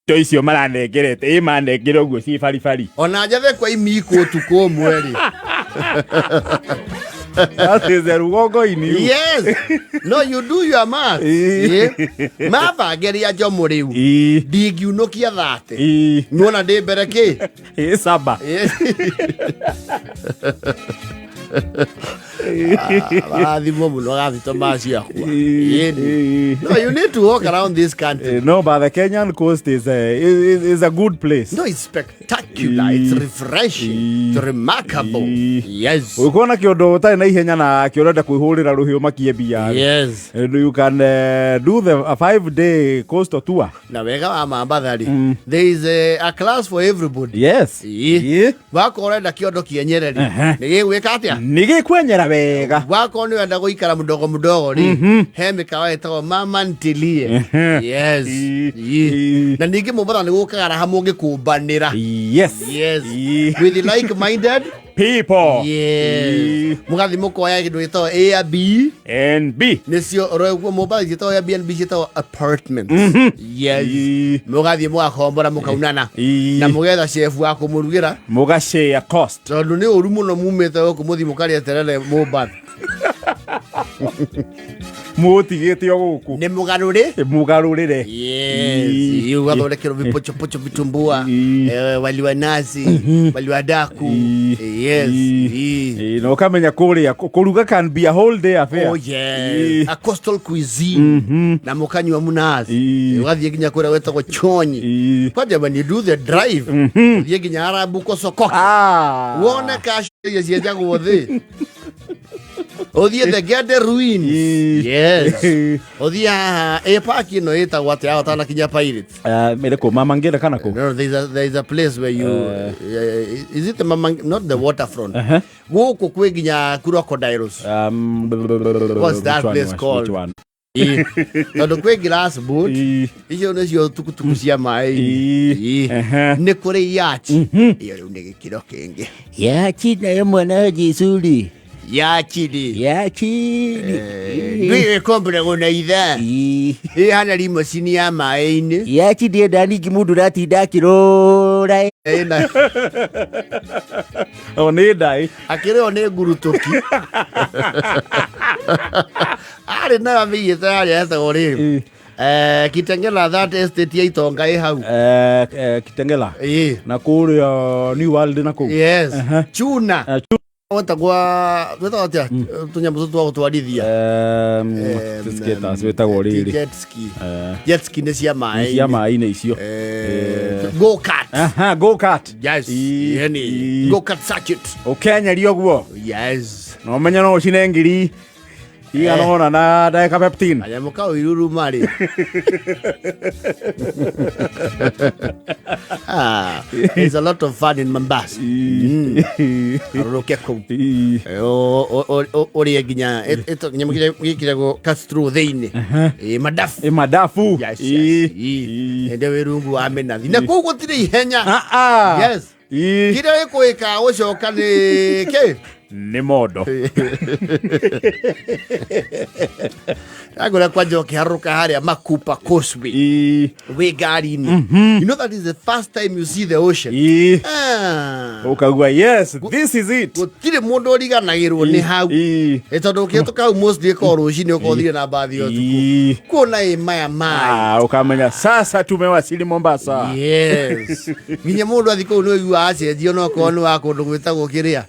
to icio maranengerete imanengere uguo ci bari ona njathe kwa imiko tuko mweri. That is a rugongo-ini. Yes. No, you do your math. Mava geria jomo riu. Ndingiunukia 30. Nuona ndi mbere ki? Saba. No, you need to walk around this country. No, but the Kenyan coast is a good place. No, it's spectacular. It's refreshing. It's remarkable. Yes. Ukona kiondo utari na ihenya na kiorenda kwihurira ruhiu makie bia. Yes. You can do a 5-day coastal tour. Na wega wa mambathari. There is a class for everybody. Yes. Wako urenda kiondo kienyereria. Nigigwika atia? Nigikwenyera wega. Wako ni wenda guikara mudogo ri. He mikawa itago mama ntilie. Yes. Na nigi mubara ni gukagara hamwe gikumbanira. Yes. Yes. With the like-minded people. Yes. Mugathi mukoya kindu gitago Airbnb. Nicio roguo mobile gitago Airbnb gitago apartment. Yes. Mugathi mugakombora mukaunana. Na mugetha chef wako murugira. Mugashare cost. Tondu ni uru muno mumete goko muthi mukaria terere mobath. Mutigite oguku. Ni mugarurire. Yes. Ugathondekero vipocho vitumbua. Wali wa nazi. Wali wa daku. Yes. No kamenya kuria kuruga can be a whole day affair. Oh yes. A coastal cuisine. Na mukanywa munazi. Ugathie ginya kuria wetagwo chonyi. Kwaje when you do the drive. Uthie ginya Arabuko soko. Wone cash yesienjagwo thi. Othie the Gede ruins. Yes. Othie park no eta what ya tana kinya Pirates. Mere ko mamangere kana ko. No, there is a place where you is it the not the waterfront. Go ko kweginya crocodiles. What's that place called? Tondu kwe glass boat icio nicio tukutuku cia mai ni kuri yacht iyo riu ni gikiro kingi yacht nayo mwana jisuri yacht ni kompre gona itha hana limousine ya mai-ini yacht ndi ndani kimundu ratinda kirora Oni dai akireo ni ngurutuki ari na miye tayari hata ori Kitengela that estate ya Itonga hau Kitengela na kuri New World na ku yes Chuna watagwa wetatia tunyambo tu gutwarithia skaters wetagwo riri jet ski ni cia mai ni icio go kart go kart yes yani go kart circuit Kenya guo yes no menya no cine ngiri iganona na ndeka 15 aya mukao iruru mari it's a lot of fun in Mombasa rokeko ori ginya eto nyamukire gikirego Castro theine madafu yes ende werungu amenathi na kugo tire ihenya yes kire ikuika ucoka ni ke ni modo agora kwa joke haruka haria Makupa Causeway we garini you know that is the first time you see the ocean ukagwa yes this is it gutire mundu origanagirwo ni hau etondu ukituka mostly ko rucini ukothire na bathi yo tuku kuona maya mai ukamenya sasa tumewasili Mombasa yes nginya mundu athiko no yu acenjio no ko no akundu gwitagwo kiria